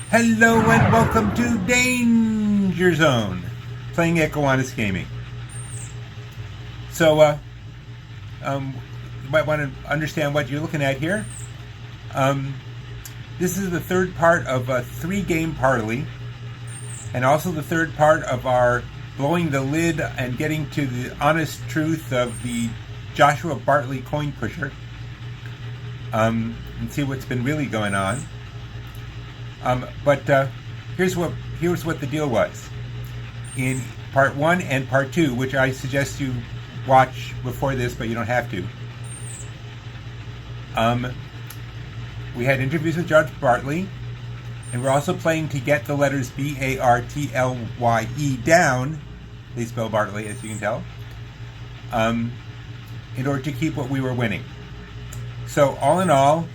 Hello and welcome to Danger Zone, playing Echo Honest Gaming. So, you might want to understand what you're looking at here. This is the third part of a 3-game Bartley, and also the third part of our blowing the lid and getting to the honest truth of the Joshua Bartley coin pusher, and see what's been really going on. But here's what the deal was. In part 1 and part 2, which I suggest you watch before this, but you don't have to. We had interviews with Judge Bartley, and we're also playing to get the letters B-A-R-T-L-Y-E down. They spell Bartley, as you can tell, in order to keep what we were winning. So all in all,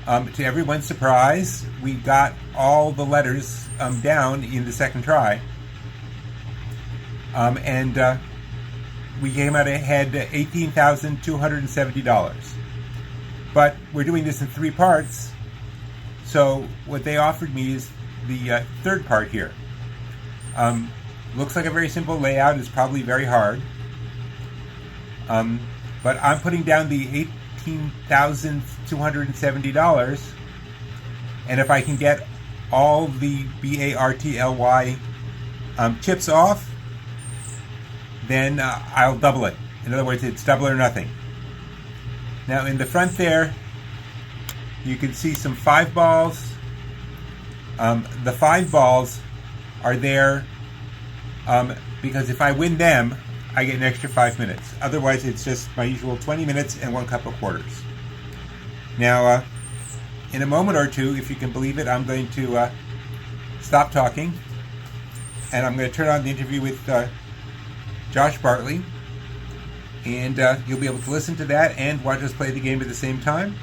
to everyone's surprise, we got all the letters down in the second try, and we came out ahead $18,270. But we're doing this in 3 parts, so what they offered me is the third part here. Looks like a very simple layout. It's probably very hard, but I'm putting down the $18,270, and if I can get all the BARTLY chips off, then I'll double it. In other words, it's double or nothing. Now in the front there, you can see some 5 balls. The 5 balls are there because if I win them, I get an extra 5 minutes. Otherwise, it's just my usual 20 minutes and 1 cup of quarters. Now, in a moment or two, if you can believe it, I'm going to stop talking, and I'm going to turn on the interview with Josh Bartley, and you'll be able to listen to that and watch us play the game at the same time.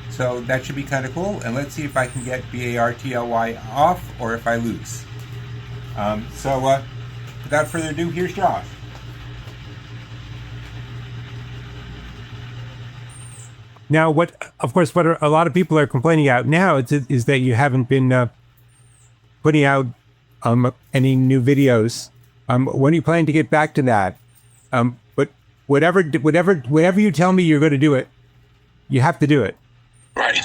So that should be kind of cool, and let's see if I can get BARTLY off or if I lose. So without further ado, here's Josh. Now, what a lot of people are complaining out now is that you haven't been putting out any new videos. When are you planning to get back to that? But whatever you tell me you're going to do it, you have to do it. Right.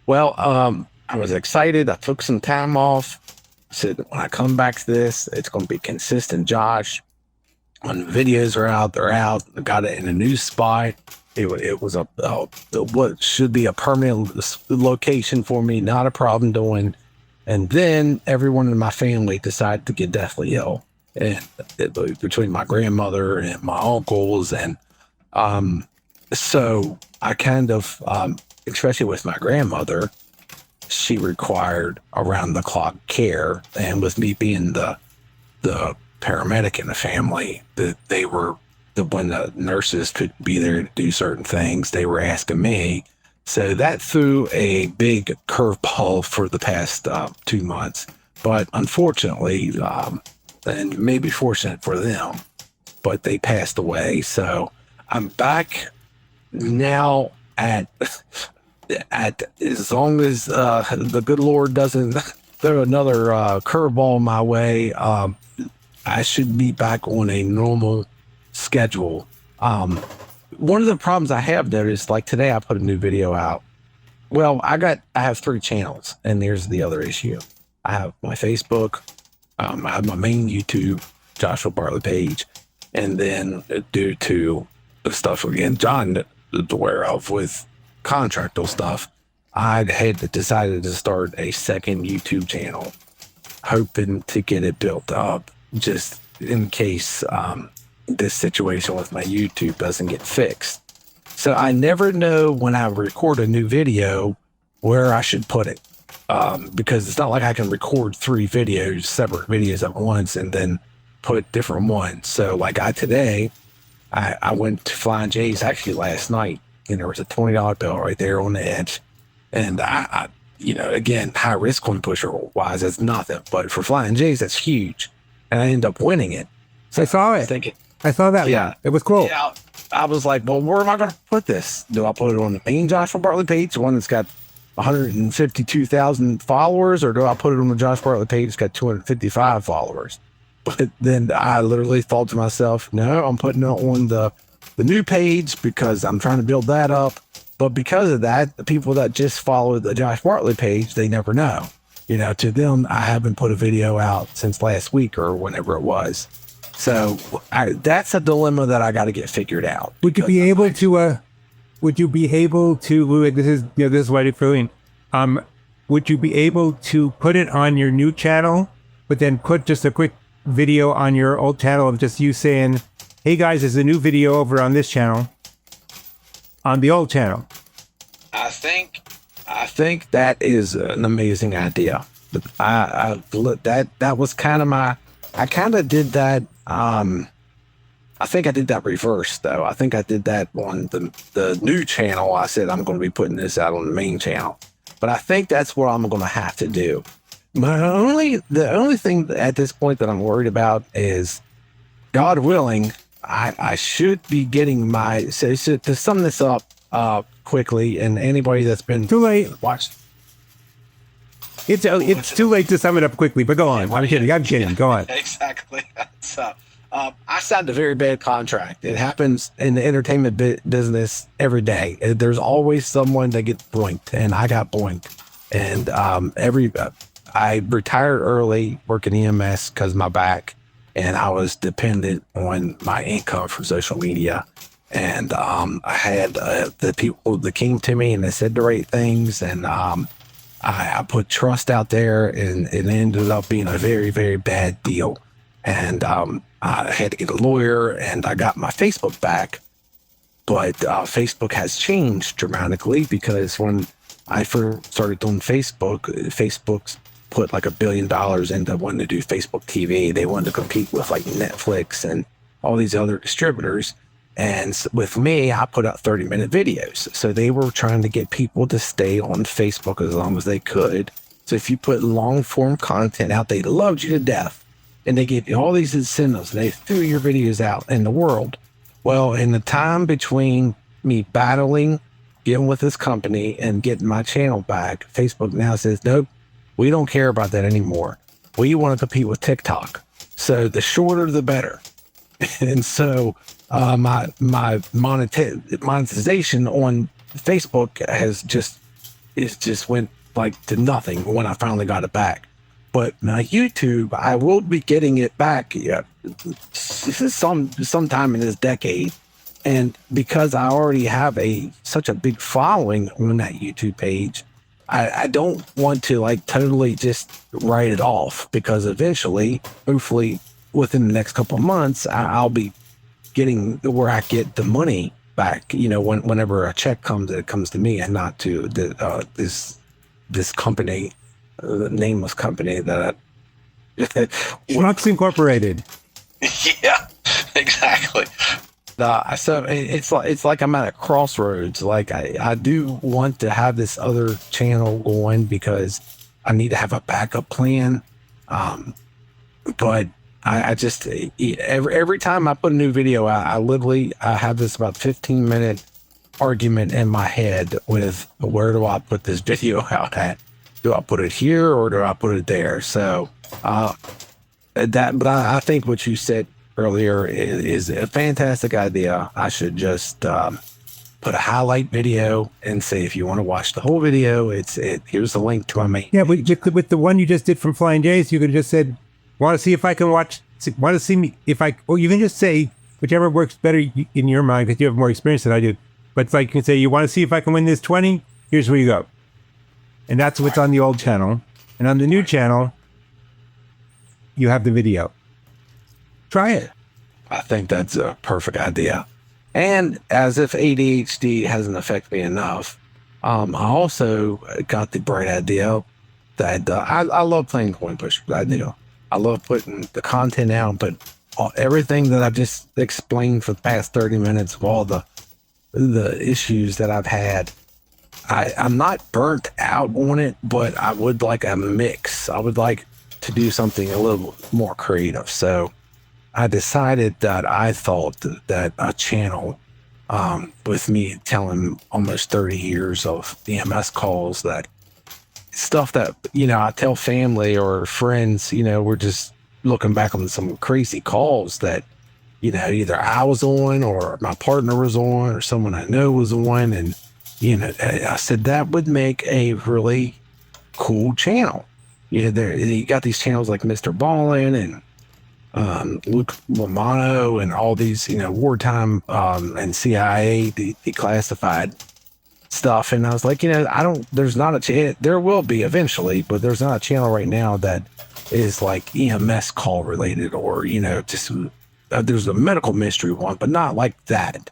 Well, I was excited. I took some time off. Said when I come back to this, it's going to be consistent, Josh. When the videos are out, they're out. I got it in a new spot. It was what should be a permanent location for me, not a problem doing. And then everyone in my family decided to get deathly ill, and between my grandmother and my uncles, and so I kind of, especially with my grandmother, she required around-the-clock care, and with me being the paramedic in the family, that they were. When the nurses could be there to do certain things, they were asking me. So that threw a big curveball for the past 2 months. But unfortunately, and maybe fortunate for them, but they passed away. So I'm back now at as long as the good Lord doesn't throw another curveball my way, I should be back on a normal schedule. One of the problems I have there is, like today I put a new video out. Well, I have 3 channels, and there's the other issue. I have my Facebook, I have my main YouTube Joshua Bartley page, and then due to the stuff again John is aware of with contractual stuff, I had decided to start a second YouTube channel, hoping to get it built up just in case this situation with my YouTube doesn't get fixed. So I never know when I record a new video where I should put it, because it's not like I can record 3 videos, separate videos at once, and then put different ones. So like today I went to Flying J's actually last night, and there was a $20 bill right there on the edge, and I again, high risk coin pusher wise, that's nothing, but for Flying J's that's huge, and I end up winning it. So I saw it. I saw that. Yeah, one. It was cool. Yeah, I was like, well, where am I going to put this? Do I put it on the main Joshua Bartley page, the one that's got 152,000 followers, or do I put it on the Josh Bartley page? It's got 255 followers. But then I literally thought to myself, no, I'm putting it on the new page because I'm trying to build that up. But because of that, the people that just follow the Josh Bartley page, they never know. You know, to them, I haven't put a video out since last week or whenever it was. So that's a dilemma that I got to get figured out. Would you be able to, Louis, this is what it's doing. Would you be able to put it on your new channel, but then put just a quick video on your old channel of just you saying, hey guys, there's a new video over on this channel, on the old channel? I think that is an amazing idea. But that was kind of I kind of did that. I think I did that reverse though. I think I did that on the new channel. I said I'm going to be putting this out on the main channel, but I think that's what I'm going to have to do. The only thing at this point that I'm worried about is, God willing, I should be getting so to sum this up quickly, and anybody that's been too late. Watch. It's too late to sum it up quickly, but go on. I'm kidding. Go on. Exactly. So, I signed a very bad contract. It happens in the entertainment business every day. There's always someone that gets boinked, and I got boinked. And I retired early working EMS because of my back, and I was dependent on my income from social media. And I had the people that came to me and they said the right things, and I put trust out there, and it ended up being a very, very bad deal. And I had to get a lawyer, and I got my Facebook back. But Facebook has changed dramatically, because when I first started doing Facebook's put like $1 billion into wanting to do Facebook TV. They wanted to compete with like Netflix and all these other distributors. And with me, I put out 30-minute videos. So they were trying to get people to stay on Facebook as long as they could. So if you put long form content out, they loved you to death. And they gave you all these incentives. And they threw your videos out in the world. Well, in the time between me battling, getting with this company, and getting my channel back, Facebook now says, nope, we don't care about that anymore. We want to compete with TikTok. So the shorter, the better. And so my monetization on Facebook just went like to nothing when I finally got it back. But my YouTube, I will be getting it back. Yeah, this is sometime in this decade. And because I already have such a big following on that YouTube page, I don't want to like totally just write it off, because eventually, hopefully within the next couple of months, I'll be getting where I get the money back, you know, whenever a check comes, it comes to me and not to this company, the nameless company that Schmucks Incorporated. Yeah, exactly. So it's like I'm at a crossroads. Like I do want to have this other channel going because I need to have a backup plan. But I just every time I put a new video out, I have this about 15-minute argument in my head with, where do I put this video out at? Do I put it here or do I put it there? So but I think what you said earlier is a fantastic idea. I should just put a highlight video and say, if you want to watch the whole video, here's the link to my main. Yeah, but with the one you just did from Flying Jays, you could have just said, want to see if I can watch, want to see me if I, or you can just say whichever works better in your mind, because you have more experience than I do. But it's like, you can say, you want to see if I can win this 20? Here's where you go. And that's what's on the old channel. And on the new channel, you have the video. Try it. I think that's a perfect idea. And as if ADHD hasn't affected me enough, I also got the bright idea that I love playing coin pushers. I do. I love putting the content out, but everything that I've just explained for the past 30 minutes of all the issues that I've had, I'm not burnt out on it, but I would like a mix. I would like to do something a little more creative. So I decided that I thought that a channel with me telling almost 30 years of EMS calls, that stuff that, I tell family or friends, we're just looking back on some crazy calls that, either I was on or my partner was on or someone I know was on. And, I said that would make a really cool channel. You got these channels like Mr. Ballin and Luke Romano and all these, wartime and CIA declassified stuff. And I was like, there's not a channel. There will be eventually, but there's not a channel right now that is like EMS call related or, just there's a medical mystery one, but not like that.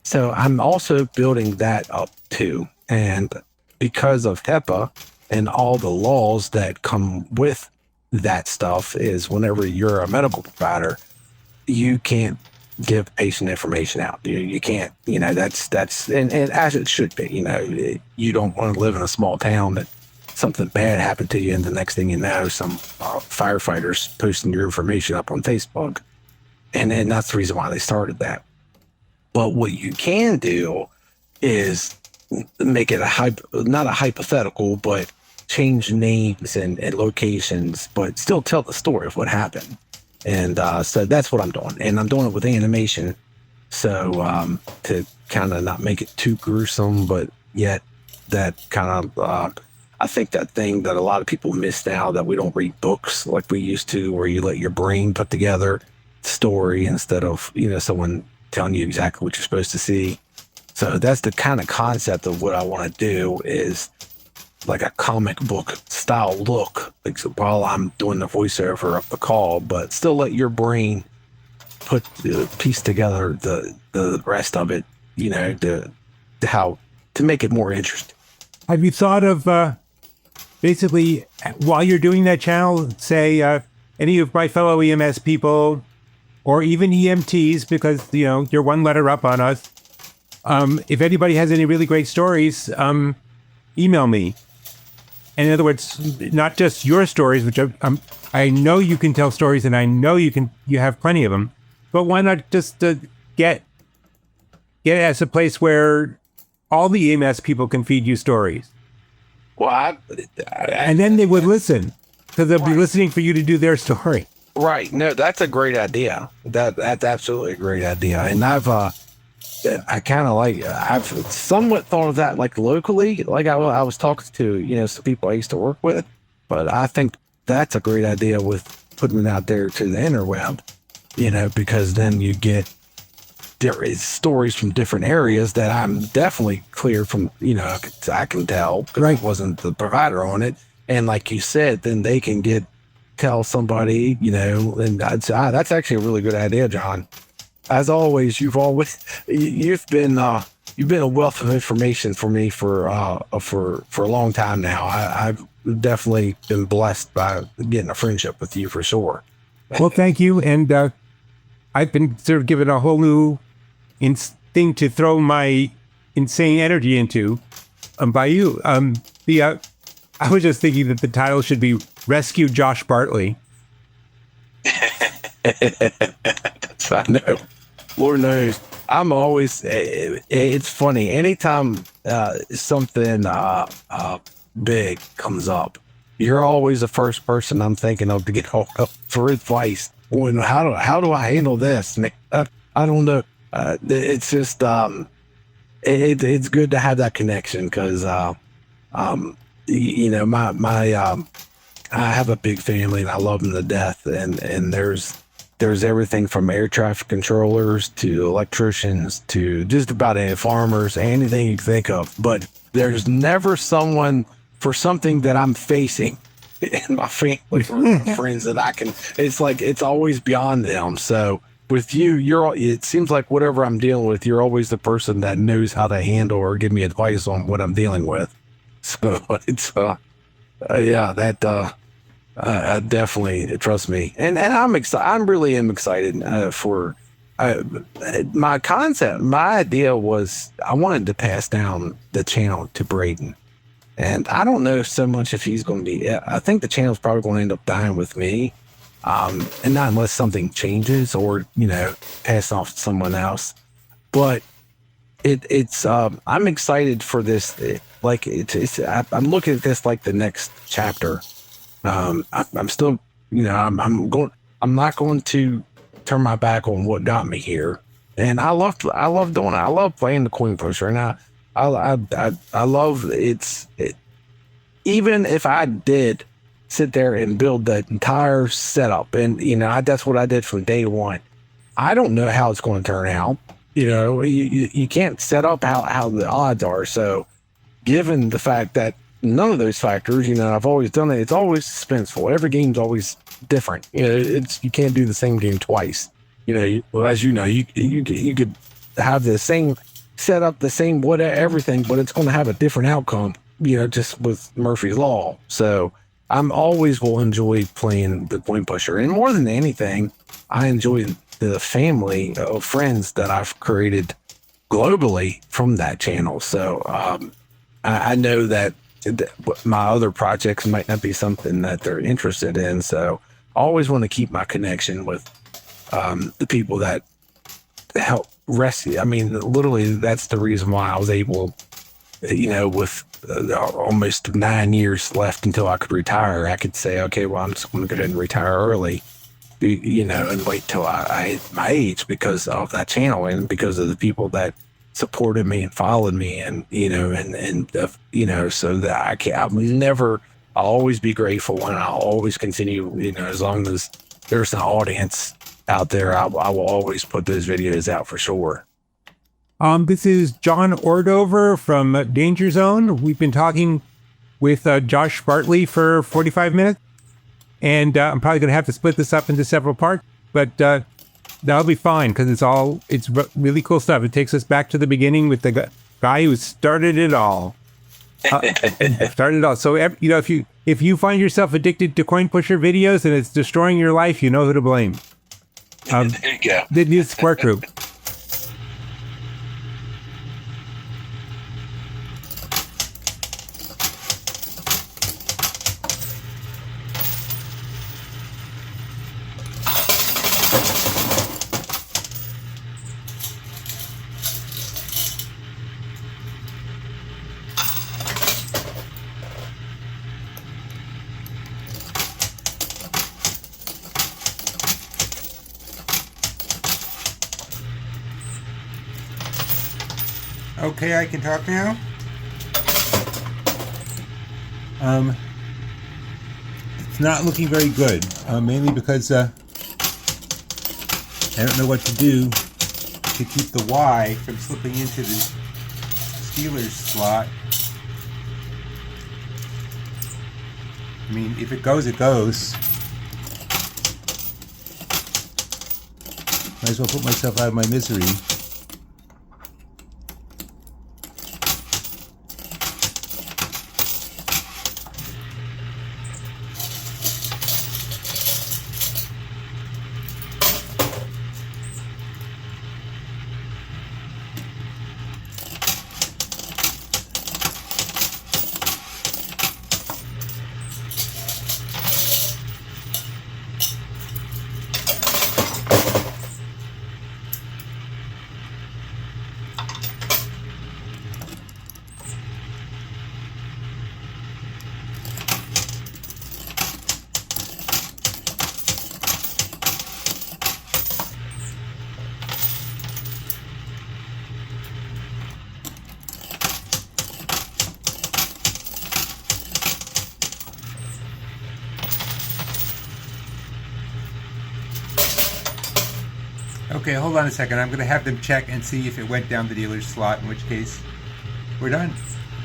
So I'm also building that up too. And because of HIPAA and all the laws that come with that stuff is whenever you're a medical provider, you can't give patient information out. You can't, that's and as it should be, you don't want to live in a small town that something bad happened to you and the next thing you know, some firefighters posting your information up on Facebook. And that's the reason why they started that. But what you can do is make it not a hypothetical, but change names and locations, but still tell the story of what happened. And so that's what I'm doing. And I'm doing it with animation. So to kind of not make it too gruesome, but yet that kind of, I think that thing that a lot of people miss now, that we don't read books like we used to, where you let your brain put together story instead of, someone telling you exactly what you're supposed to see. So that's the kind of concept of what I want to do, is like a comic book style look, like, so while I'm doing the voiceover of the call, but still let your brain put the piece together the rest of it, to make it more interesting. Have you thought of basically, while you're doing that channel, say any of my fellow EMS people or even EMTs, because you're one letter up on us, if anybody has any really great stories, email me. And in other words, not just your stories, which I know you can tell stories, and I know you have plenty of them. But why not just get as a place where all the EMS people can feed you stories? Well, and then they would listen, because they'll be listening for you to do their story. Right. No, that's a great idea. That's absolutely a great idea. And I've somewhat thought of that, like locally, like I was talking to, some people I used to work with, but I think that's a great idea with putting it out there to the interweb, because then there is stories from different areas that I'm definitely clear from, I can tell, because I wasn't the provider on it. And like you said, then they can tell somebody, and I'd say, that's actually a really good idea, John. As always, you've been a wealth of information for me for a long time now. I've definitely been blessed by getting a friendship with you, for sure. Well, thank you. And I've been sort of given a whole new thing to throw my insane energy into by you. I was just thinking that the title should be Rescue Josh Bartley. I know. Lord knows. I'm always, it's funny. Anytime something big comes up, you're always the first person I'm thinking of to get hold of for advice. On how do I handle this? I don't know. It's just, it's good to have that connection, because, I have a big family and I love them to death. And there's everything from air traffic controllers to electricians to just about any farmers, anything you think of. But there's never someone for something that I'm facing in my family or my friends that I can, it's always beyond them. So with you, it seems like whatever I'm dealing with, you're always the person that knows how to handle or give me advice on what I'm dealing with. So it's, definitely, trust me. And I'm excited. I really am excited for my concept. My idea was I wanted to pass down the channel to Braden. And I don't know so much if he's going to be, I think the channel's probably going to end up dying with me. And not unless something changes or, pass off to someone else. But it's I'm excited for this. I'm looking at this like the next chapter. I'm still, I'm not going to turn my back on what got me here. And I love doing it. I love playing the coin pusher, and I love even if I did sit there and build the entire setup, and that's what I did from day one. I don't know how it's going to turn out. You can't set up how the odds are. So, given the fact that none of those factors, I've always done it. It's always suspenseful. Every game's always different. You can't do the same game twice. As you could have the same setup, the same whatever, everything, but it's going to have a different outcome. Just with Murphy's Law. So I'm always will enjoy playing the coin pusher, and more than anything, I enjoy the family of friends that I've created globally from that channel. So I know that my other projects might not be something that they're interested in. So I always want to keep my connection with the people that help rescue. I mean, literally, that's the reason why I was able, with almost 9 years left until I could retire, I could say, okay, well, I'm just going to go ahead and retire early, and wait till I hit my age because of that channel and because of the people that supported me and followed me, and so that I'll always be grateful, and I'll always continue, as long as there's an audience out there, I will always put those videos out for sure. This is John Ordover from Danger Zone. We've been talking with Josh Bartley for 45 minutes, and I'm probably going to have to split this up into several parts, but that'll be fine because it's really cool stuff. It takes us back to the beginning with the guy who started it all. So if you find yourself addicted to coin pusher videos and it's destroying your life, you know who to blame. There you go. The News Support Group. Okay, I can talk now. It's not looking very good, mainly because I don't know what to do to keep the Y from slipping into the Steelers slot. I mean, if it goes, it goes. Might as well put myself out of my misery. Okay, hold on a second. I'm going to have them check and see if it went down the dealer's slot, in which case we're done.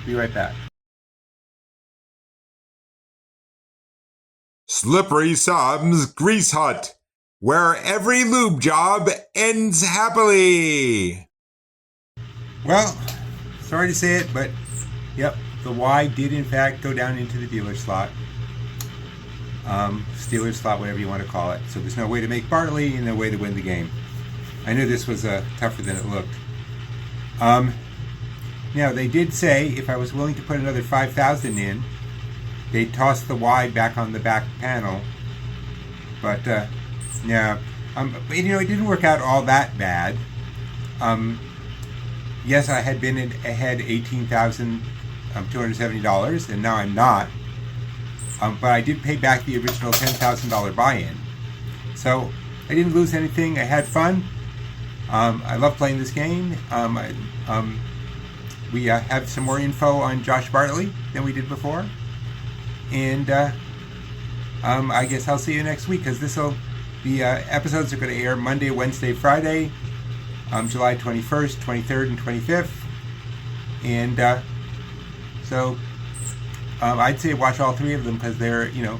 Be right back. Slippery Sam's Grease Hut, where every lube job ends happily. Well, sorry to say it, but yep, the Y did in fact go down into the dealer slot. Steeler slot, whatever you want to call it. So there's no way to make Bartley and no way to win the game. I knew this was tougher than it looked. Now, they did say if I was willing to put another 5,000 in, they'd toss the Y back on the back panel. But, yeah, it didn't work out all that bad. yes, I had been ahead $18,270, and now I'm not. But I did pay back the original $10,000 buy-in. So I didn't lose anything. I had fun. I love playing this game. We have some more info on Josh Bartley than we did before. And I guess I'll see you next week, because the episodes are going to air Monday, Wednesday, Friday, July 21st, 23rd, and 25th. And so I'd say watch all three of them, because they're, the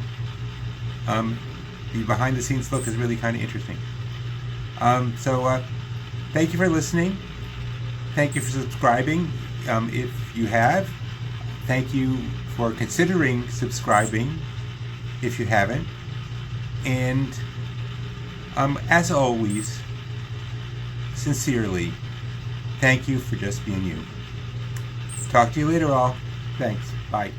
behind-the-scenes look is really kind of interesting. So thank you for listening. Thank you for subscribing, if you have. Thank you for considering subscribing, if you haven't. And as always, sincerely, thank you for just being you. Talk to you later, all. Thanks. Bye.